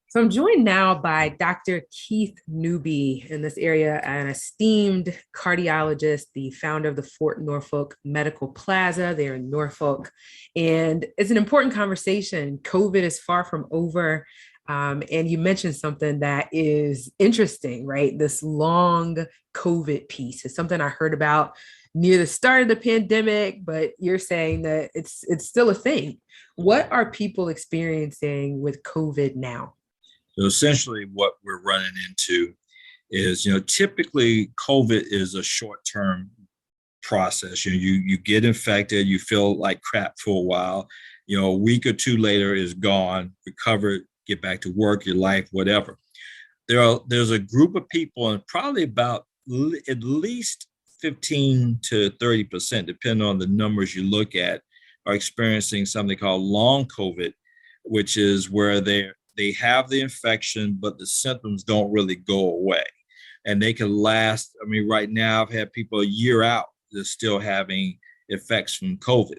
So I'm joined now by Dr. Keith Newby in this area, an esteemed cardiologist, the founder of the Fort Norfolk Medical Plaza there in Norfolk. And it's an important conversation. COVID is far from over. And you mentioned something that is interesting, right? This long COVID piece is something I heard about near the start of the pandemic, but you're saying that it's still a thing. What are people experiencing with COVID now? So essentially what we're running into is, typically COVID is a short-term process. You get infected, you feel like crap for a while, a week or two later is gone, recover, get back to work, your life, whatever. There's a group of people, and probably about at least 15 to 30%, depending on the numbers you look at, are experiencing something called long COVID, which is where they have the infection, but the symptoms don't really go away. And they can last. I mean, right now, I've had people a year out that's still having effects from COVID.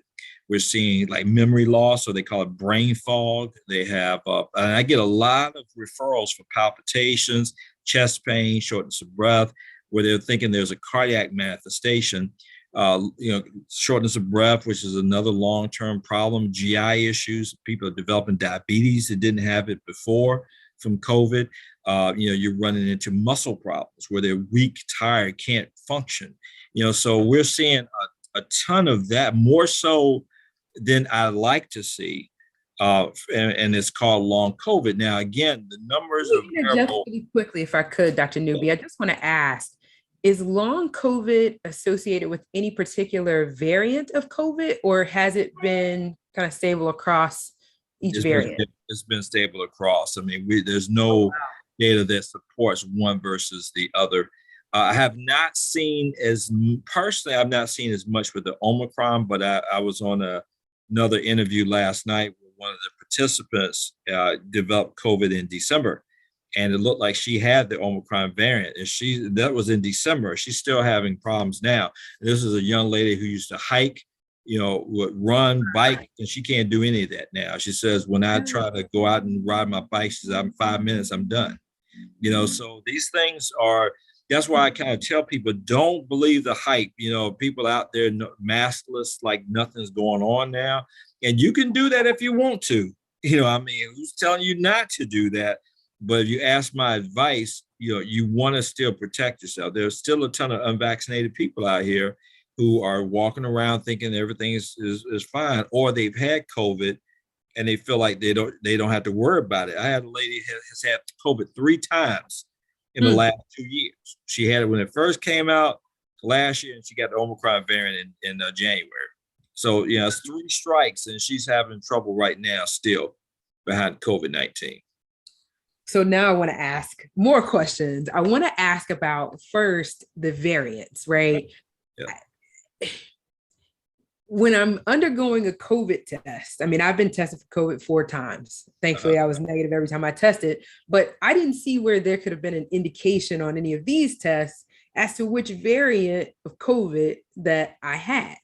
We're seeing like memory loss, or they call it brain fog. They have, and I get a lot of referrals for palpitations, chest pain, shortness of breath, where they're thinking there's a cardiac manifestation. Shortness of breath, which is another long-term problem, GI issues. People are developing diabetes that didn't have it before from COVID. You're running into muscle problems where they're weak, tired, can't function. So we're seeing a ton of that, more so than I like to see. And it's called long COVID. Now, again, the numbers are Just variable. really quickly, if I could, Dr. Newby, I just want to ask, is long COVID associated with any particular variant of COVID, or has it been kind of stable across each It's been, variant? it's been stable across. I mean, there's no data that supports one versus the other. I have not seen personally, I've not seen as much with the Omicron, but I was on another interview last night where one of the participants developed COVID in December. And it looked like she had the Omicron variant. And that was in December. She's still having problems now. And this is a young lady who used to hike, would run, bike, and she can't do any of that now. She says, when I try to go out and ride my bike, she says, I'm 5 minutes, I'm done. So these things are, that's why I kind of tell people, don't believe the hype. People out there maskless, like nothing's going on now. And you can do that if you want to. Who's telling you not to do that? But if you ask my advice, you want to still protect yourself. There's still a ton of unvaccinated people out here who are walking around thinking everything is fine, or they've had COVID and they feel like they don't have to worry about it. I had a lady has had COVID 3 times in the last 2 years. She had it when it first came out last year, and she got the Omicron variant in January. So it's 3 strikes, and she's having trouble right now still behind COVID-19. So now I want to ask more questions. I want to ask about first the variants, right? Yeah. When I'm undergoing a COVID test, I mean, I've been tested for COVID 4 times. Thankfully, I was negative every time I tested, but I didn't see where there could have been an indication on any of these tests as to which variant of COVID that I had.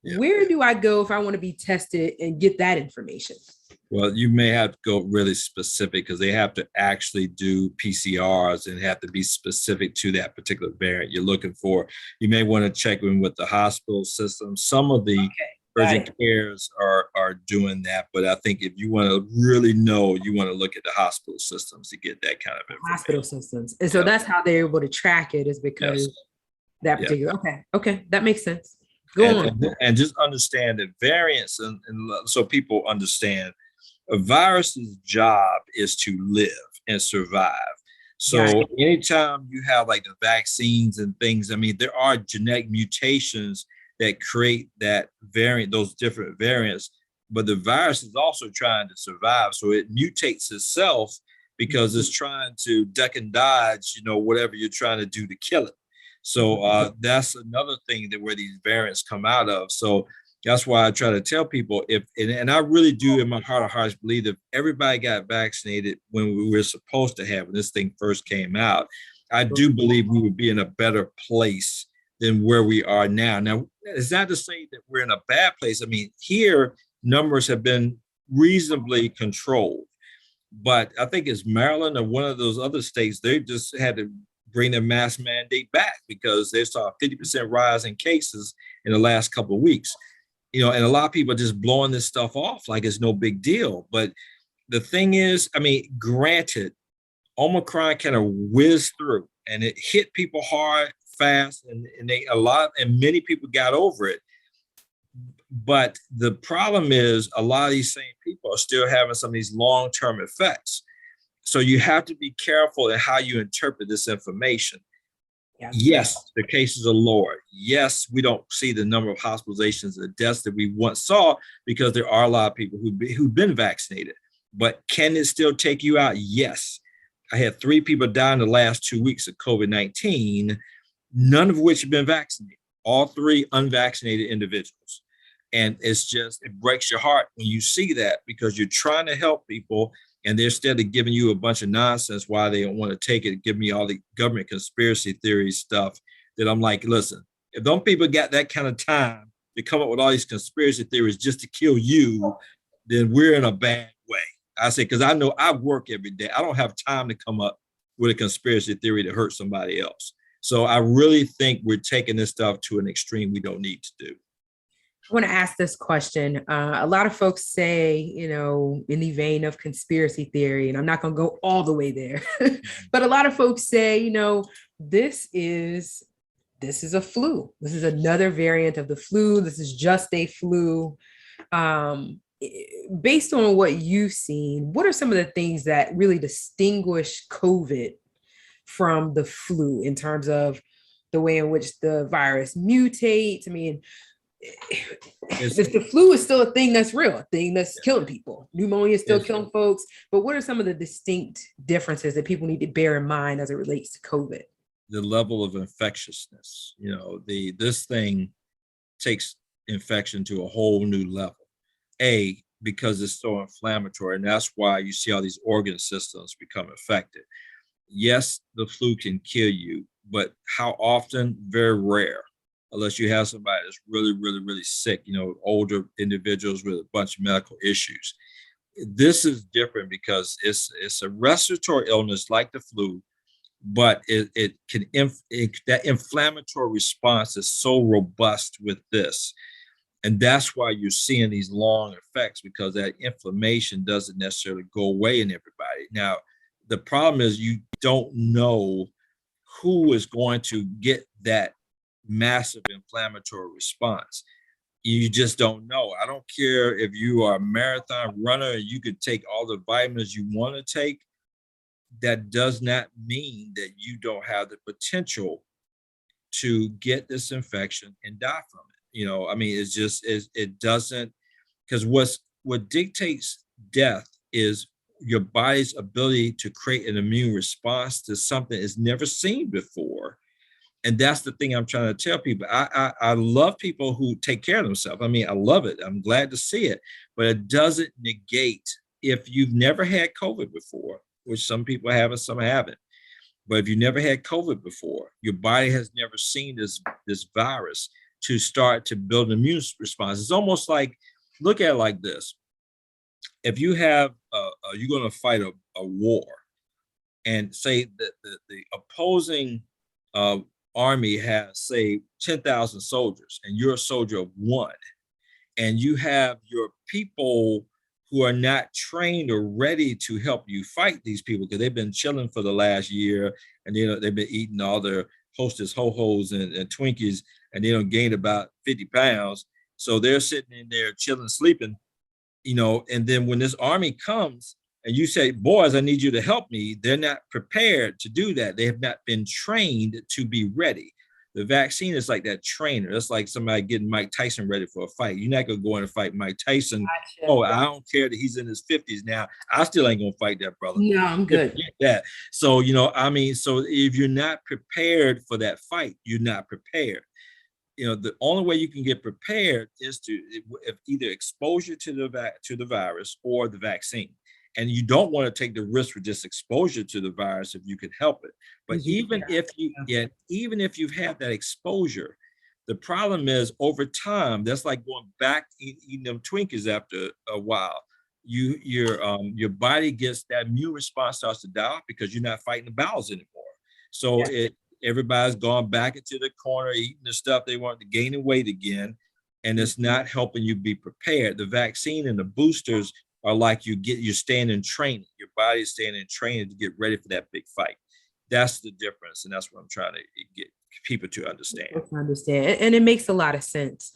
Yeah. Where do I go if I want to be tested and get that information? Well, you may have to go really specific because they have to actually do PCRs and have to be specific to that particular variant you're looking for. You may want to check in with the hospital system. Some of the urgent cares are doing that, but I think if you want to really know, you want to look at the hospital systems to get that kind of information. Hospital systems. And so that's how they're able to track it, is because that particular, okay, that makes sense. Go on. And just understand that variants, and so people understand, a virus's job is to live and survive. So anytime you have like the vaccines and things, I mean, there are genetic mutations that create that variant, those different variants, but the virus is also trying to survive. So it mutates itself because it's trying to duck and dodge, whatever you're trying to do to kill it. So that's another thing that where these variants come out of. So that's why I try to tell people, and I really do in my heart of hearts believe that if everybody got vaccinated when we were supposed to have, when this thing first came out, I do believe we would be in a better place than where we are now. Now, it's not to say that we're in a bad place. I mean, here numbers have been reasonably controlled. But I think it's Maryland or one of those other states, they just had to bring the mask mandate back because they saw a 50% rise in cases in the last couple of weeks. And a lot of people are just blowing this stuff off like it's no big deal. But the thing is, I mean, granted, Omicron kind of whizzed through and it hit people hard, fast, and many people got over it. But the problem is a lot of these same people are still having some of these long-term effects. So you have to be careful in how you interpret this information. Yeah. Yes, the cases are lower. Yes, we don't see the number of hospitalizations and deaths that we once saw because there are a lot of people who've been vaccinated. But can it still take you out? Yes. I had 3 people die in the last 2 weeks of COVID-19, none of which have been vaccinated. All 3 unvaccinated individuals. And it breaks your heart when you see that because you're trying to help people and they're instead of giving you a bunch of nonsense why they don't want to take it, give me all the government conspiracy theory stuff that I'm like, listen, if those people got that kind of time to come up with all these conspiracy theories just to kill you, then we're in a bad way. I say, because I know I work every day. I don't have time to come up with a conspiracy theory to hurt somebody else. So I really think we're taking this stuff to an extreme we don't need to do. I want to ask this question. A lot of folks say, in the vein of conspiracy theory, and I'm not going to go all the way there, but a lot of folks say, this is a flu. This is another variant of the flu. This is just a flu. Based on what you've seen, what are some of the things that really distinguish COVID from the flu in terms of the way in which the virus mutates? I mean, the flu is still a thing that's real, a thing that's killing people. Pneumonia is still killing folks. But what are some of the distinct differences that people need to bear in mind as it relates to COVID? The level of infectiousness. This thing takes infection to a whole new level. Because it's so inflammatory, and that's why you see all these organ systems become affected. Yes, the flu can kill you, but how often? Very rare. Unless you have somebody that's really, really, really sick, older individuals with a bunch of medical issues. This is different because it's a respiratory illness like the flu, but that inflammatory response is so robust with this. And that's why you're seeing these long effects because that inflammation doesn't necessarily go away in everybody. Now, the problem is you don't know who is going to get that massive inflammatory response. You just don't know. I don't care if you are a marathon runner and you could take all the vitamins you want to take. That does not mean that you don't have the potential to get this infection and die from it. It's just it doesn't, because what dictates death is your body's ability to create an immune response to something it's never seen before. And that's the thing I'm trying to tell people. I love people who take care of themselves. I love it. I'm glad to see it, but it doesn't negate if you've never had COVID before, which some people have and some haven't. But if you never had COVID before, your body has never seen this virus to start to build an immune response. It's almost like, look at it like this. If you have, you're going to fight a war and say that the opposing army has, say, 10,000 soldiers and you're a soldier of 1, and you have your people who are not trained or ready to help you fight these people because they've been chilling for the last year and they've been eating all their Hostess Ho-Hos and Twinkies and they don't gain about 50 pounds. So they're sitting in there chilling, sleeping, and then when this army comes and you say, boys, I need you to help me, they're not prepared to do that. They have not been trained to be ready. The vaccine is like that trainer. It's like somebody getting Mike Tyson ready for a fight. You're not going to go in and fight Mike Tyson. Gotcha. Oh, I don't care that he's in his 50s now. I still ain't going to fight that brother. No, I'm good. That. So, so if you're not prepared for that fight, you're not prepared. The only way you can get prepared is to either exposure to the virus or the vaccine. And you don't want to take the risk for just exposure to the virus if you can help it. But even if you've had that exposure, the problem is over time, that's like going back eating them Twinkies after a while. your body gets that immune response starts to die off because you're not fighting the bowels anymore. So Yeah. everybody's gone back into the corner eating the stuff they want to gain weight again, and it's not helping you be prepared. The vaccine and the boosters are like you're staying in training. Your body's staying in training to get ready for that big fight. That's the difference, and that's what I'm trying to get people to understand. Understand, and it makes a lot of sense.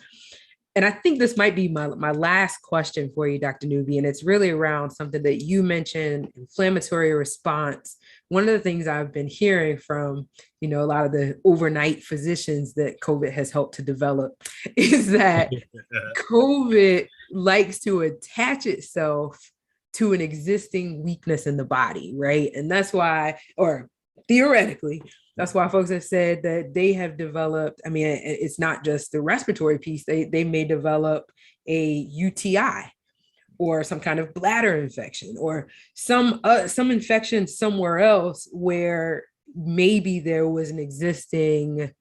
And I think this might be my last question for you, Dr. Newby, and it's really around something that you mentioned, inflammatory response. One of the things I've been hearing from, a lot of the overnight physicians that COVID has helped to develop is that COVID likes to attach itself to an existing weakness in the body, right? And that's why, or theoretically, that's why folks have said that they have developed, I mean, it's not just the respiratory piece, they may develop a UTI or some kind of bladder infection or some infection somewhere else where maybe there was an existing.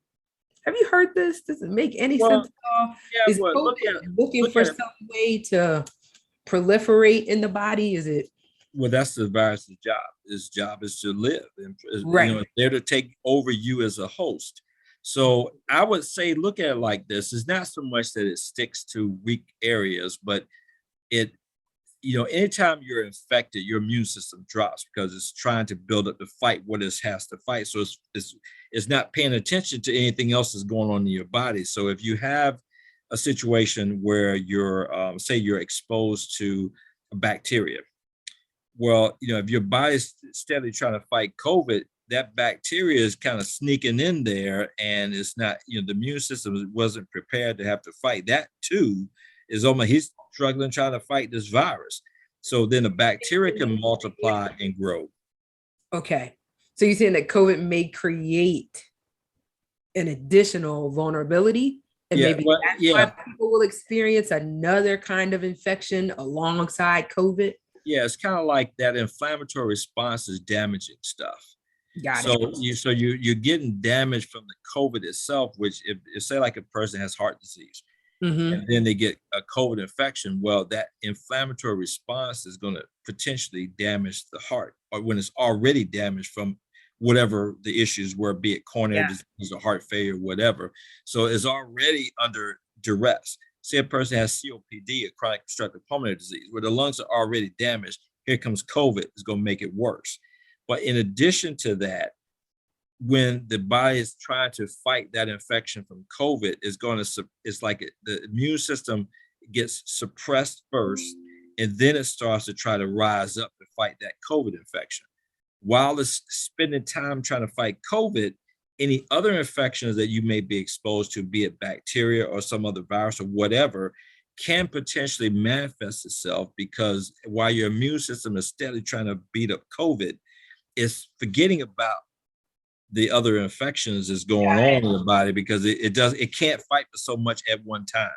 Have you heard this? Does it make any sense at all? Yeah, Is well, COVID looking for some way to proliferate in the body? Is it? Well, that's the virus's job. Its job is to live, and Right. it's there to take over you as a host. So I would say, look at it like this: it's not so much that it sticks to weak areas, but it, anytime you're infected, your immune system drops because it's trying to build up to fight what it has to fight. So it's not paying attention to anything else that's going on in your body. So if you have a situation where you're, say, you're exposed to a bacteria. Well, if your body's steadily trying to fight COVID, that bacteria is kind of sneaking in there, and it's not, the immune system wasn't prepared to have to fight. That too is almost, he's struggling trying to fight this virus. So then the bacteria can multiply and grow. Okay. So you're saying that COVID may create an additional vulnerability, and maybe that's why people will experience another kind of infection alongside COVID? Yeah, it's kind of like that inflammatory response is damaging stuff. Got it. So you're getting damage from the COVID itself, which if say like a person has heart disease, and then they get a COVID infection, well, that inflammatory response is going to potentially damage the heart, or when it's already damaged from whatever the issues were, be it coronary disease or heart failure, whatever. So it's already under duress. Say a person has COPD, a chronic obstructive pulmonary disease, where the lungs are already damaged. Here comes COVID, it's going to make it worse. But in addition to that, when the body is trying to fight that infection from COVID, it's like the immune system gets suppressed first, and then it starts to try to rise up to fight that COVID infection. While it's spending time trying to fight COVID, any other infections that you may be exposed to, be it bacteria or some other virus or whatever, can potentially manifest itself, because while your immune system is steadily trying to beat up COVID, it's forgetting about the other infections that's going on in the body, because it can't fight for so much at one time.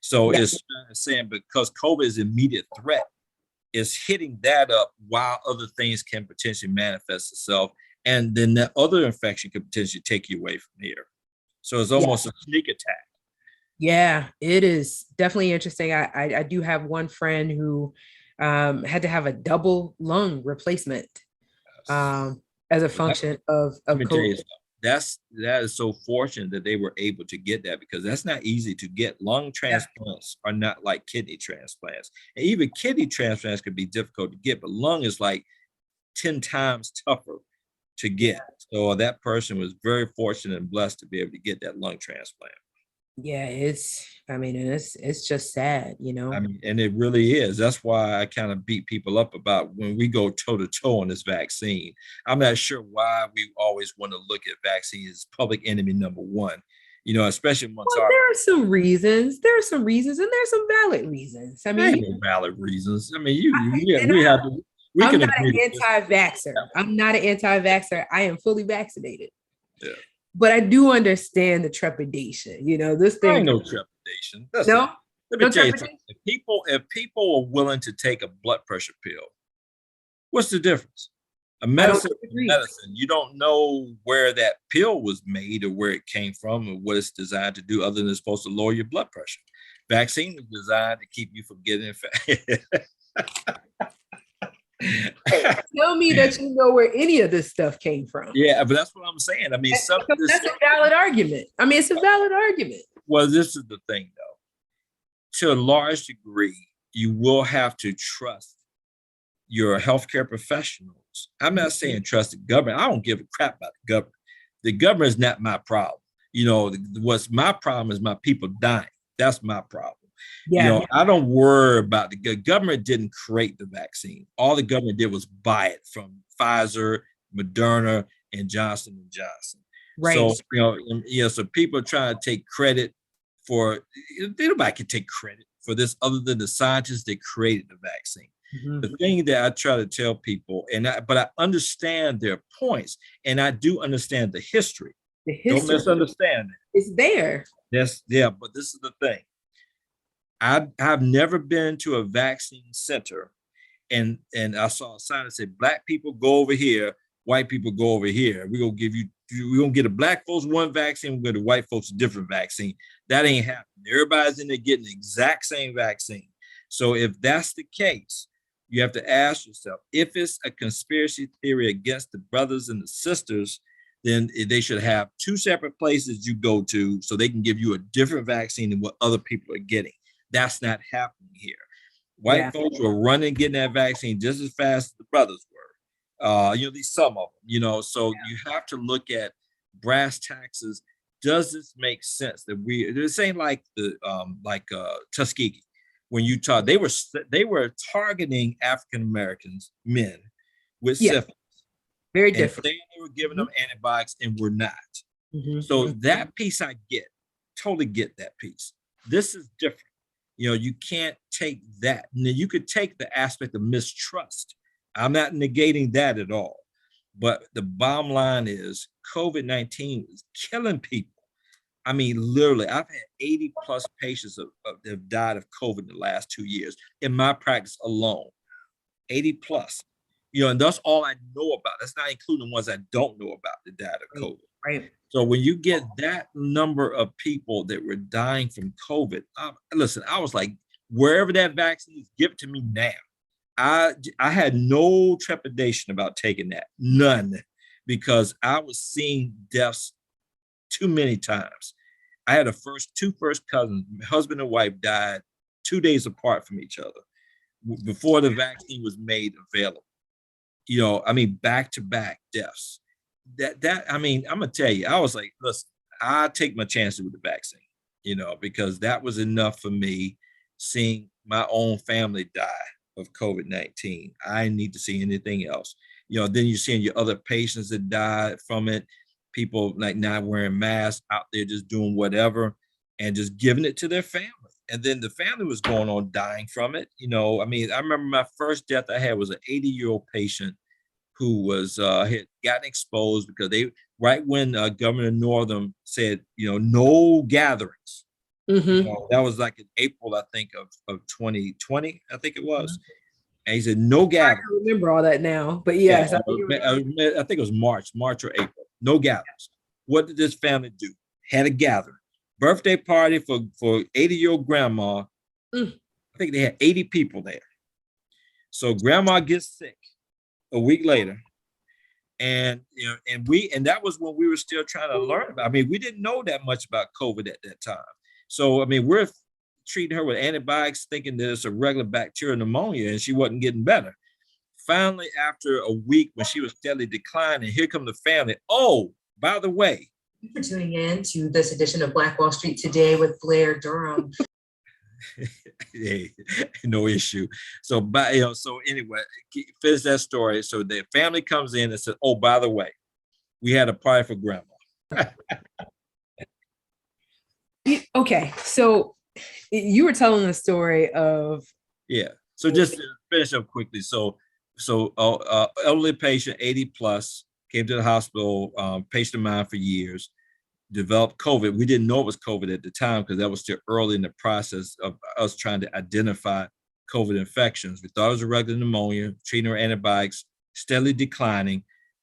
So it's saying, because COVID is an immediate threat, it's hitting that up while other things can potentially manifest itself. And then that other infection could potentially take you away from here. So it's almost a sneak attack. Yeah, it is definitely interesting. I do have one friend who had to have a double lung replacement as a function of COVID. That is so fortunate that they were able to get that, because that's not easy to get. Lung transplants are not like kidney transplants. And even kidney transplants could be difficult to get, but lung is like 10 times tougher to get. So that person was very fortunate and blessed to be able to get that lung transplant. Yeah, it's just sad, I mean, and it really is. That's why I kind of beat people up about when we go toe to toe on this vaccine. I'm not sure why we always want to look at vaccines as public enemy number one, especially amongst there are some reasons. There are some reasons, and there's some valid reasons. I mean, valid reasons. I mean, we I'm can not agree. an anti-vaxxer. I'm not an anti-vaxxer. I am fully vaccinated. Yeah. But I do understand the trepidation. This thing. Ain't no trepidation. No. Let me tell you something. If people are willing to take a blood pressure pill, what's the difference? A medicine, you don't know where that pill was made or where it came from or what it's designed to do, other than it's supposed to lower your blood pressure. Vaccine is designed to keep you from getting infected. Tell me that you know where any of this stuff came from. Yeah, but that's what I'm saying. I mean, some of this That's a valid argument. I mean, it's a valid argument. well, this is the thing though. To a large degree, you will have to trust your healthcare professionals. I'm not saying trust the government. I don't give a crap about the government. The government is not my problem. You know, what's my problem is my people dying. That's my problem. You know, I don't worry about the government didn't create the vaccine. All the government did was buy it from Pfizer, Moderna, and Johnson and Johnson. Right. So, so people are trying to take credit for, nobody can take credit for this other than the scientists that created the vaccine. Mm-hmm. The thing that I try to tell people, but I understand their points, and I do understand the history. Don't misunderstand it. It's there. But this is the thing. I've never been to a vaccine center and I saw a sign that said, Black people go over here, white people go over here. We're gonna get a Black folks one vaccine, we're gonna get white folks a different vaccine. That ain't happening. Everybody's in there getting the exact same vaccine. So if that's the case, you have to ask yourself, if it's a conspiracy theory against the brothers and the sisters, then they should have two separate places you go to so they can give you a different vaccine than what other people are getting. That's not happening here. White folks were running, getting that vaccine just as fast as the brothers were. At least some of them, so you have to look at brass taxes. Does this make sense that this ain't like the Tuskegee when you talk, they were targeting African-Americans, men with syphilis. Very different. They were giving them antibiotics and were not. Mm-hmm. So that piece I totally get that piece. This is different. You can't take that. Now, you could take the aspect of mistrust. I'm not negating that at all. But the bottom line is COVID-19 is killing people. I mean, literally, I've had 80 plus patients that have died of COVID in the last 2 years in my practice alone. 80 plus. And that's all I know about. That's not including the ones I don't know about that died of COVID. Right. So when you get that number of people that were dying from COVID, listen, I was like, wherever that vaccine is, give it to me now. I had no trepidation about taking that, none, because I was seeing deaths too many times. I had two first cousins, husband and wife, died 2 days apart from each other before the vaccine was made available. Back-to-back deaths. I'm gonna tell you, I was like, listen, I take my chances with the vaccine, because that was enough for me seeing my own family die of COVID-19. I need to see anything else. Then you're seeing your other patients that died from it, people like not wearing masks out there just doing whatever and just giving it to their family. And then the family was going on dying from it. I remember my first death I had was an 80-year-old patient who was had gotten exposed because right when Governor Northam said, no gatherings. Mm-hmm. That was like in April, I think, of 2020, I think it was. Mm-hmm. And he said, no gatherings. I don't remember all that now, but yes. I think it was March or April. No gatherings. What did this family do? Had a gathering. Birthday party for 80-year-old grandma. I think they had 80 people there. So grandma gets sick a week later. And that was when we were still trying to learn about. We didn't know that much about COVID at that time. So we're treating her with antibiotics, thinking that it's a regular bacterial pneumonia, and she wasn't getting better. Finally, after a week when she was steadily declining, here come the family. Oh, by the way. Thank you for tuning in to this edition of Black Wall Street Today with Blair Durham. Hey, no issue. So anyway, finish that story. So the family comes in and says, oh, by the way, we had a party for grandma. Okay, so you were telling the story of so just to finish up quickly. So elderly patient, 80 plus, came to the hospital, patient of mine for years, developed COVID. We didn't know it was COVID at the time because that was still early in the process of us trying to identify COVID infections. We thought it was a regular pneumonia, treating her antibiotics, steadily declining.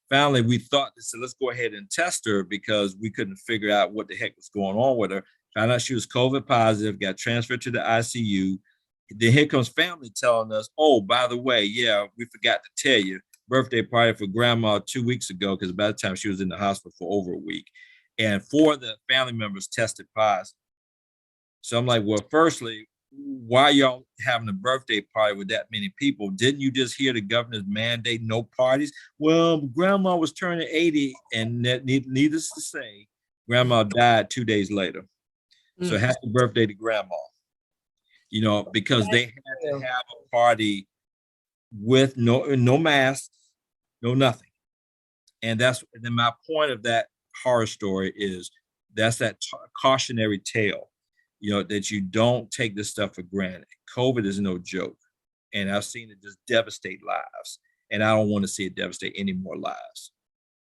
Finally, we thought, let's go ahead and test her because we couldn't figure out what the heck was going on with her. Found out she was COVID positive, got transferred to the ICU, Then here comes family telling us, oh, by the way, yeah, we forgot to tell you, birthday party for grandma 2 weeks ago, because by the time she was in the hospital for over a week. And 4 of the family members tested positive. So I'm like, well, firstly, why y'all having a birthday party with that many people? Didn't you just hear the governor's mandate no parties? Well, grandma was turning 80, and needless to say, grandma died 2 days later. So Mm. happy birthday to grandma. Because they had to have a party with no masks, no nothing. And then my point of that horror story is that's that cautionary tale, that you don't take this stuff for granted. COVID is no joke. And I've seen it just devastate lives. And I don't want to see it devastate any more lives.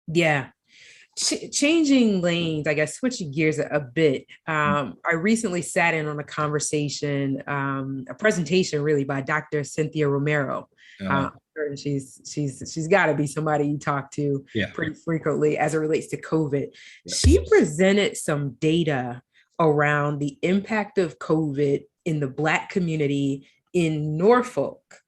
Yeah. Changing lanes, I guess, switching gears a bit. I recently sat in on a conversation, a presentation really by Dr. Cynthia Romero. She's got to be somebody you talk to pretty frequently as it relates to COVID. Yes. She presented some data around the impact of COVID in the Black community in Norfolk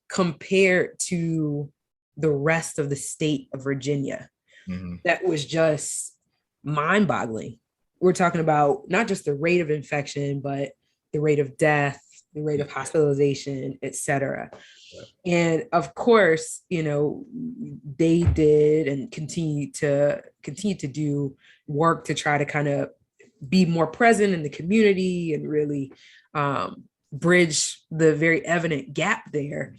compared to the rest of the state of Virginia. Mm-hmm. That was just mind-boggling. We're talking about not just the rate of infection, but the rate of death, the rate of hospitalization, et cetera. Yeah. And of course, they did and continue to do work to try to kind of be more present in the community and really bridge the very evident gap there.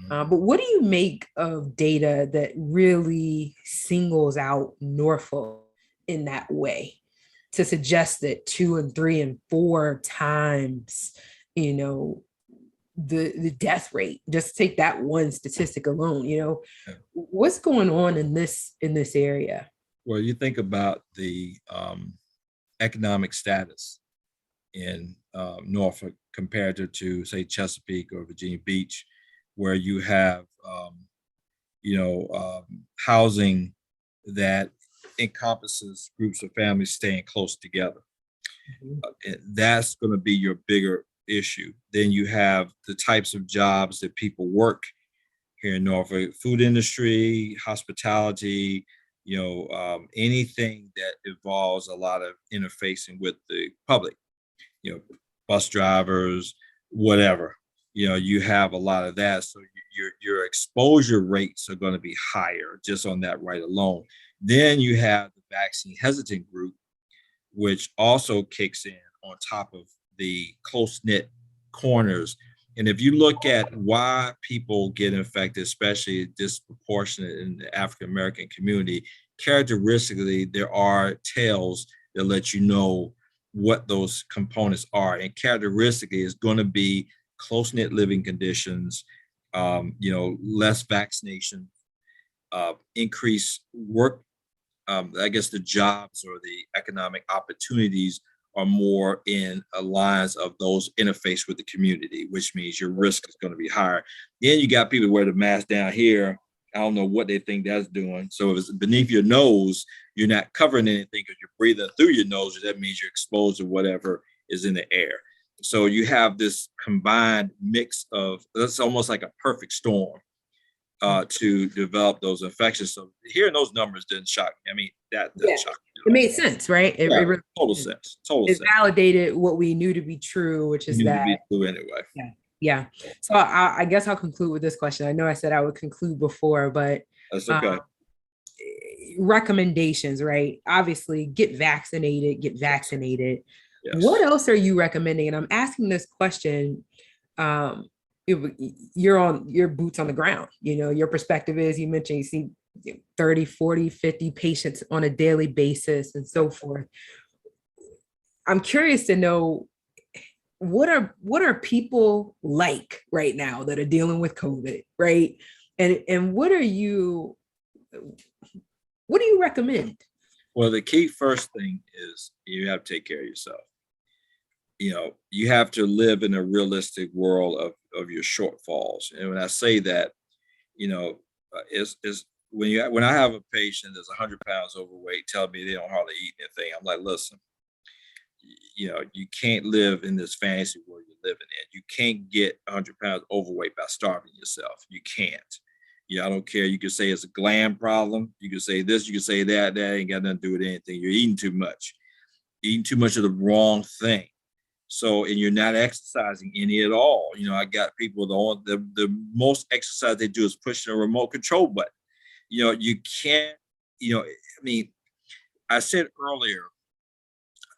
But what do you make of data that really singles out Norfolk in that way to suggest that 2 and 3 and 4 times, the death rate? Just take that one statistic alone. What's going on in this area? Well, you think about the economic status in Norfolk compared to, say, Chesapeake or Virginia Beach, where you have, housing that encompasses groups of families staying close together. Mm-hmm. That's going to be your bigger issue. Then you have the types of jobs that people work here in Norfolk: food industry, hospitality, anything that involves a lot of interfacing with the public, bus drivers, whatever. You have a lot of that. So your exposure rates are going to be higher just on that right alone. Then you have the vaccine hesitant group, which also kicks in on top of the close-knit corners. And if you look at why people get infected, especially disproportionate in the African-American community, characteristically, there are tales that let you know what those components are. And characteristically, it's going to be close-knit living conditions, less vaccination, increased work. I guess the jobs or the economic opportunities are more in a lines of those interface with the community, which means your risk is going to be higher. Then you got people wear the mask down here. I don't know what they think that's doing. So if it's beneath your nose, you're not covering anything because you're breathing through your nose. That means you're exposed to whatever is in the air. So you have this combined mix of, that's almost like a perfect storm to develop those infections. So hearing those numbers didn't shock me. I mean, that shocked me. It made sense, right? It really, total sense. Total sense. It validated what we knew to be true, which is that. To be true anyway. Yeah. So I guess I'll conclude with this question. I know I said I would conclude before, but that's okay. Recommendations, right? Obviously, get vaccinated. Yes. What else are you recommending? And I'm asking this question. You're on your boots on the ground. Your perspective is, you mentioned you see 30, 40, 50 patients on a daily basis and so forth. I'm curious to know, what are people like right now that are dealing with COVID, right? And what do you recommend? Well, the key first thing is you have to take care of yourself. You have to live in a realistic world of your shortfalls. And when I say that, is when I have a patient that's 100 pounds overweight, tell me they don't hardly eat anything, I'm like, listen, You can't live in this fantasy world you're living in. You can't get 100 pounds overweight by starving yourself. You can't. I don't care. You can say it's a gland problem. You can say this, you can say that. That ain't got nothing to do with anything. You're eating too much of the wrong thing. So, and you're not exercising any at all. I got people the most exercise they do is pushing a remote control button. You can't, I mean, I said earlier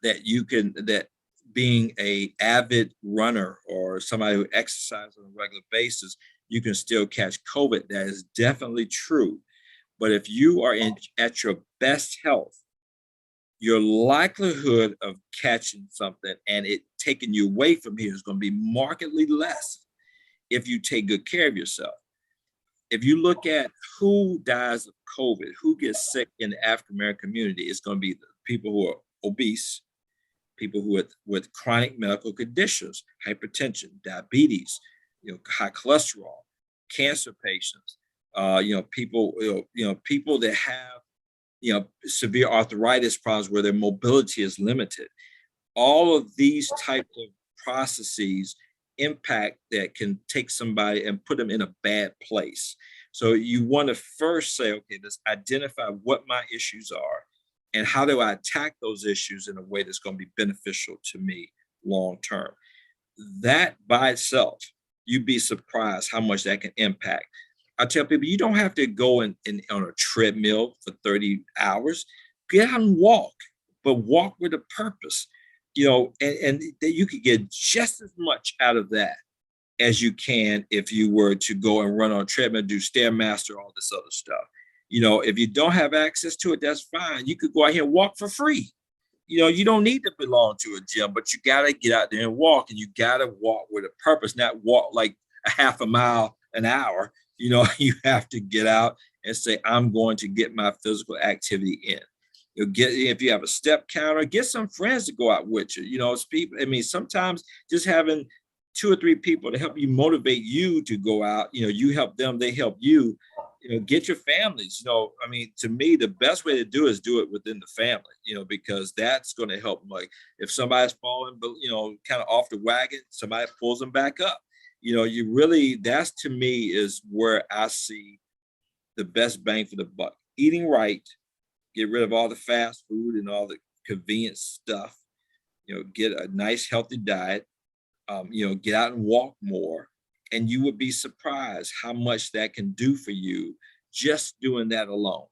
that being a avid runner or somebody who exercises on a regular basis, you can still catch COVID. That is definitely true. But if you are at your best health, your likelihood of catching something and it taking you away from here is going to be markedly less if you take good care of yourself. If you look at who dies of COVID, who gets sick in the African American community, it's going to be the people who are obese, people who with chronic medical conditions, hypertension, diabetes, high cholesterol, cancer patients, people that have severe arthritis problems where their mobility is limited. All of these types of processes impact that can take somebody and put them in a bad place. So you want to first say, okay, let's identify what my issues are and how do I attack those issues in a way that's going to be beneficial to me long term. That by itself, you'd be surprised how much that can impact. I tell people, you don't have to go on a treadmill for 30 hours. Get out and walk, but walk with a purpose, and you could get just as much out of that as you can if you were to go and run on a treadmill, do Stairmaster, all this other stuff. If you don't have access to it, that's fine. You could go out here and walk for free. You don't need to belong to a gym, but you got to get out there and walk, and you got to walk with a purpose, not walk like a half a mile an hour. You have to get out and say, I'm going to get my physical activity in. If you have a step counter, get some friends to go out with you. Sometimes just having 2 or 3 people to help you motivate you to go out, you help them, they help you, get your families, to me, the best way to do is do it within the family, because that's going to help them. Like if somebody's falling, kind of off the wagon, somebody pulls them back up. That's to me is where I see the best bang for the buck. Eating right, get rid of all the fast food and all the convenient stuff, get a nice healthy diet, get out and walk more. And you would be surprised how much that can do for you just doing that alone.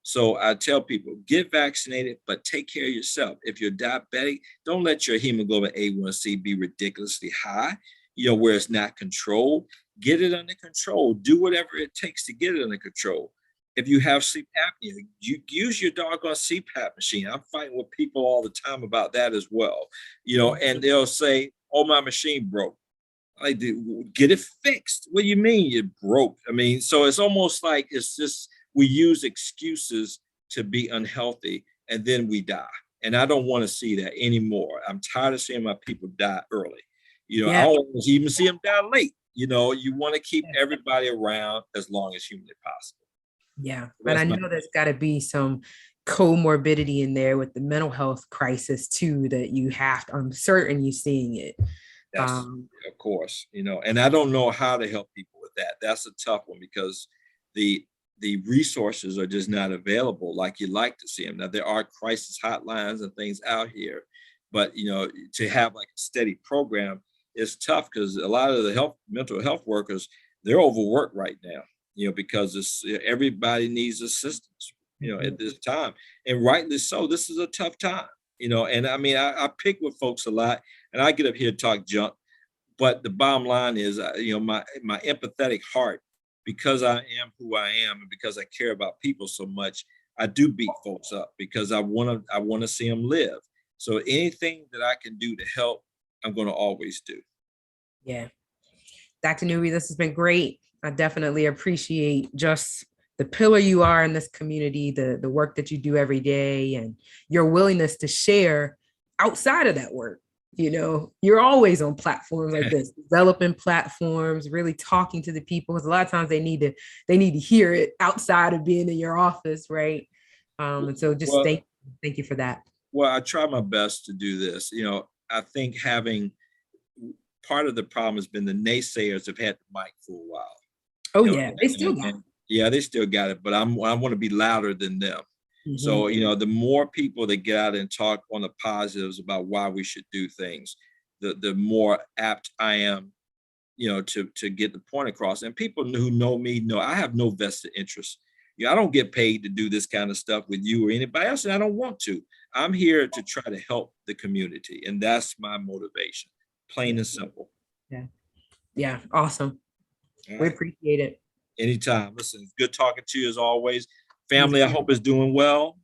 So I tell people, get vaccinated, but take care of yourself. If you're diabetic, don't let your hemoglobin A1C be ridiculously high, where it's not controlled. Get it under control. Do whatever it takes to get it under control. If you have sleep apnea, you use your doggone CPAP machine. I'm fighting with people all the time about that as well. And they'll say, oh, my machine broke. I did, get it fixed. What do you mean it broke? So it's almost like it's just we use excuses to be unhealthy and then we die. And I don't want to see that anymore. I'm tired of seeing my people die early. I don't want to even see them die late. You want to keep everybody around as long as humanly possible. Yeah. And I know there's got to be some comorbidity in there with the mental health crisis too, that you have to, I'm certain you're seeing it. Yes, of course, and I don't know how to help people with that. That's a tough one because the resources are just not available like you'd like to see them. Now, there are crisis hotlines and things out here, but, to have like a steady program is tough because a lot of the mental health workers, they're overworked right now, because everybody needs assistance, at this time. And rightly so, this is a tough time, and I pick with folks a lot. And I get up here and talk junk, but the bottom line is, my empathetic heart, because I am who I am and because I care about people so much, I do beat folks up because I want to see them live. So anything that I can do to help, I'm going to always do. Yeah. Dr. Newby, this has been great. I definitely appreciate just the pillar you are in this community, the work that you do every day, and your willingness to share outside of that work. You're always on platforms like this, developing platforms, really talking to the people. Because a lot of times they need to hear it outside of being in your office, right? And so just thank you for that. Well, I try my best to do this. I think having part of the problem has been the naysayers have had the mic for a while. Oh You know, yeah, they still got and yeah, they still got it, but I want to be louder than them. it. So, the more people that get out and talk on the positives about why we should do things, the more apt I am, to get the point across. And people who know me know I have no vested interest. I don't get paid to do this kind of stuff with you or anybody else, and I don't want to. I'm here to try to help the community, and that's my motivation, plain and simple. Yeah. Yeah. Awesome. All We right. appreciate it. Anytime. Listen, it's good talking to you as always. Family, I hope is doing well.